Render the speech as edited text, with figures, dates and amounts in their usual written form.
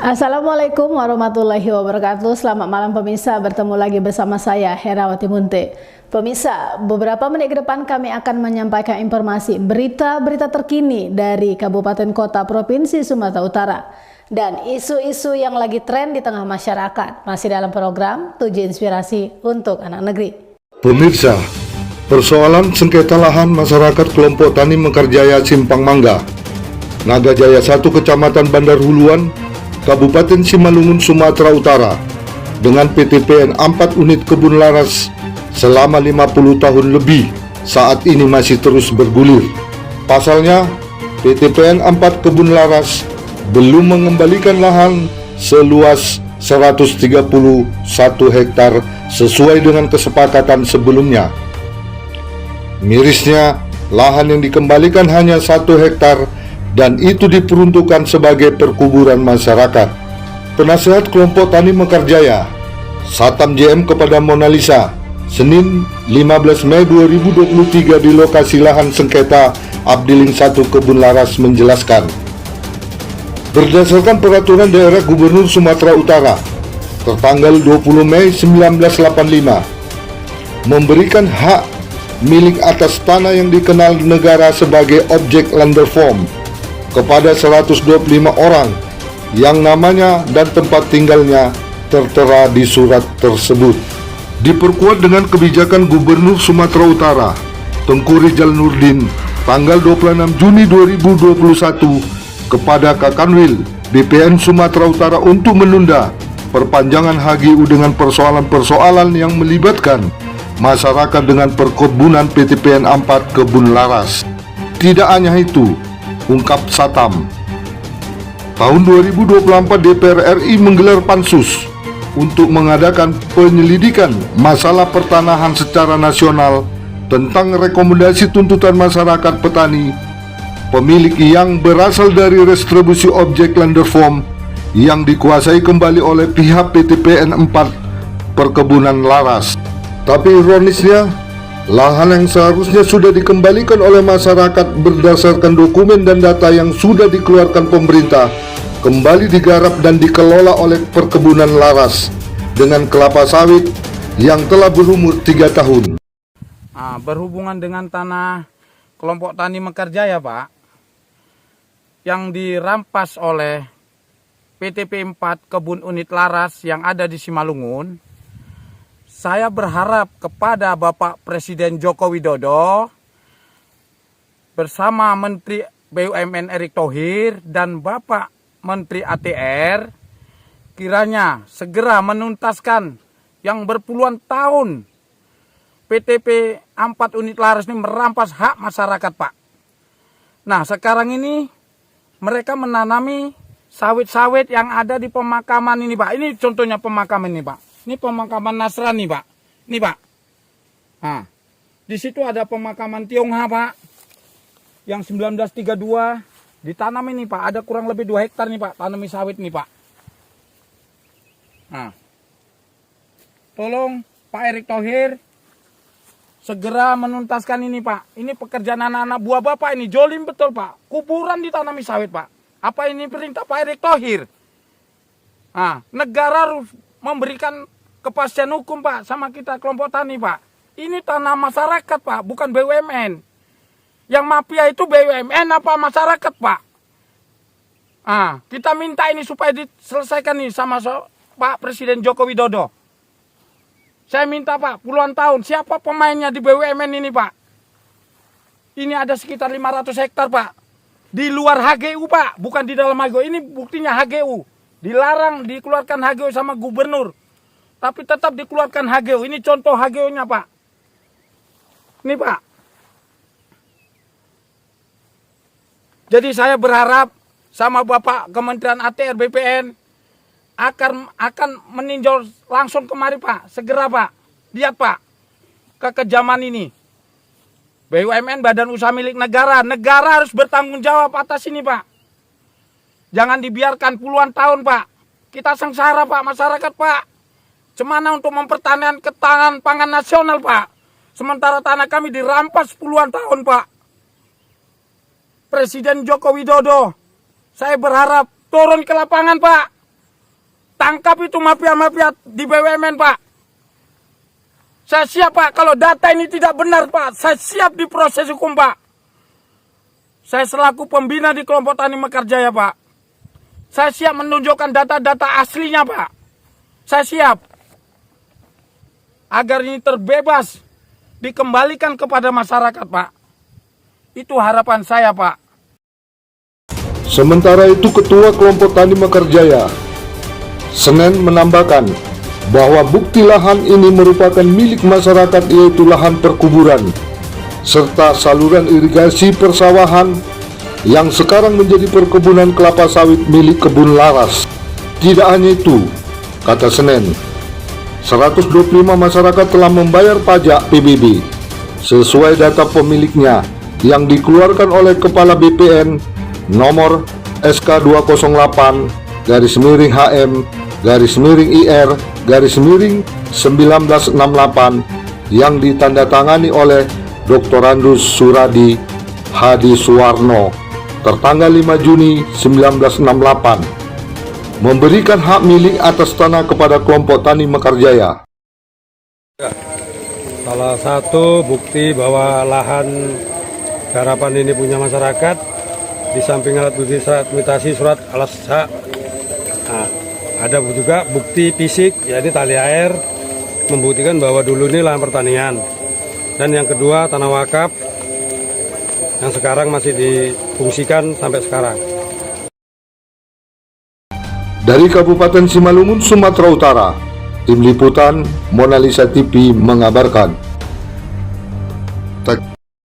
Assalamualaikum warahmatullahi wabarakatuh. Selamat malam pemirsa, bertemu lagi bersama saya Herawati Munte. Pemirsa, beberapa menit ke depan kami akan menyampaikan informasi berita-berita terkini dari Kabupaten Kota Provinsi Sumatera Utara dan isu-isu yang lagi tren di tengah masyarakat. Masih dalam program 7 Inspirasi untuk Anak Negeri. Pemirsa, persoalan sengketa lahan masyarakat kelompok Tani Mekarjaya Simpang Mangga, Naga Jaya 1 Kecamatan Bandar Huluan, Kabupaten Simalungun, Sumatera Utara, dengan PTPN 4 unit kebun laras selama 50 tahun lebih, saat ini masih terus bergulir. Pasalnya, PTPN 4 kebun laras belum mengembalikan lahan seluas 131 hektar sesuai dengan kesepakatan sebelumnya. Mirisnya, lahan yang dikembalikan hanya 1 hektar dan itu diperuntukkan sebagai perkuburan masyarakat. Penasehat kelompok Tani Mekarjaya, Satam JM kepada Mona Lisa, Senin 15 Mei 2023 di lokasi lahan sengketa Abdiling 1 Kebun Laras menjelaskan, berdasarkan peraturan daerah Gubernur Sumatera Utara tertanggal 20 Mei 1985, memberikan hak milik atas tanah yang dikenal negara sebagai objek landform kepada 125 orang yang namanya dan tempat tinggalnya tertera di surat tersebut. Diperkuat dengan kebijakan Gubernur Sumatera Utara Tengku Rizal Nurdin tanggal 26 Juni 2021 kepada Kakanwil BPN Sumatera Utara untuk menunda perpanjangan HGU dengan persoalan-persoalan yang melibatkan masyarakat dengan perkebunan PTPN 4 Kebun Laras. Tidak hanya itu, ungkap Satam, tahun 2024 DPR RI menggelar pansus untuk mengadakan penyelidikan masalah pertanahan secara nasional tentang rekomendasi tuntutan masyarakat petani pemilik yang berasal dari restribusi objek landform yang dikuasai kembali oleh pihak PTPN 4 Perkebunan Laras. Tapi ironisnya, lahan yang seharusnya sudah dikembalikan oleh masyarakat berdasarkan dokumen dan data yang sudah dikeluarkan pemerintah kembali digarap dan dikelola oleh Perkebunan Laras dengan kelapa sawit yang telah berumur 3 tahun. Berhubungan dengan tanah kelompok Tani Mekarjaya, Pak, yang dirampas oleh PTP 4 Kebun Unit Laras yang ada di Simalungun, saya berharap kepada Bapak Presiden Joko Widodo bersama Menteri BUMN Erick Thohir dan Bapak Menteri ATR kiranya segera menuntaskan yang berpuluhan tahun PTP 4 unit laras ini merampas hak masyarakat, Pak. Nah, sekarang ini mereka menanami sawit-sawit yang ada di pemakaman ini, Pak. Ini contohnya pemakaman ini, Pak. Ini pemakaman Nasrani, Pak. Ini, Pak. Nah, di situ ada pemakaman Tionghoa, Pak. Yang 1932 ditanam ini, Pak. Ada kurang lebih 2 hektar nih, Pak. Tanami sawit nih, Pak. Nah, tolong Pak Erick Thohir segera menuntaskan ini, Pak. Ini pekerjaan anak-anak buah Bapak ini. Jolim betul, Pak. Kuburan ditanami sawit, Pak. Apa ini perintah Pak Erick Thohir? Nah, negara harus memberikan kepastian hukum, Pak, sama kita kelompok tani, Pak. Ini tanah masyarakat, Pak, bukan BUMN. Yang mafia itu BUMN apa masyarakat, Pak? Kita minta ini supaya diselesaikan nih sama Pak Presiden Joko Widodo. Saya minta, Pak, puluhan tahun, siapa pemainnya di BUMN ini, Pak? Ini ada sekitar 500 hektar, Pak. Di luar HGU, Pak, bukan di dalam HGU. Ini buktinya HGU. Dilarang dikeluarkan HGU sama gubernur, tapi tetap dikeluarkan HGU. Ini contoh HGU-nya, Pak. Ini, Pak. Jadi saya berharap sama Bapak Kementerian ATR BPN akan meninjau langsung kemari, Pak. Segera, Pak. Lihat, Pak, kekejaman ini. BUMN, badan usaha milik negara. Negara harus bertanggung jawab atas ini, Pak. Jangan dibiarkan puluhan tahun, Pak. Kita sengsara, Pak, masyarakat, Pak. Cemana untuk mempertahankan ketahanan pangan nasional, Pak. Sementara tanah kami dirampas puluhan tahun, Pak. Presiden Joko Widodo, saya berharap turun ke lapangan, Pak. tangkap itu mafia-mafia di BUMN, Pak. Saya siap, Pak. Kalau data ini tidak benar, Pak, saya siap diproses hukum, Pak. Saya selaku pembina di kelompok Tani Mekarjaya, Pak. Saya siap menunjukkan data-data aslinya, Pak. Saya siap. Agar ini terbebas, dikembalikan kepada masyarakat, Pak. Itu harapan saya, Pak. Sementara itu Ketua Kelompok Tani Mekarjaya, Senin, menambahkan bahwa bukti lahan ini merupakan milik masyarakat, yaitu lahan perkuburan serta saluran irigasi persawahan yang sekarang menjadi perkebunan kelapa sawit milik Kebun Laras. Tidak hanya itu, kata Senin, 125 masyarakat telah membayar pajak PBB sesuai data pemiliknya yang dikeluarkan oleh Kepala BPN nomor SK 208-HM-IR-1968 yang ditandatangani oleh Dr. Andus Suradi Hadi Suwarno tertanggal 5 Juni 1968 memberikan hak milik atas tanah kepada kelompok Tani Mekarjaya. Salah satu bukti bahwa lahan garapan ini punya masyarakat, di samping alat bukti surat imitasi surat alas hak, ada juga bukti fisik, yaitu tali air, membuktikan bahwa dulu ini lahan pertanian. Dan yang kedua, tanah wakaf yang sekarang masih difungsikan sampai sekarang. Dari Kabupaten Simalungun, Sumatera Utara, Tim Liputan Monalisa TV mengabarkan.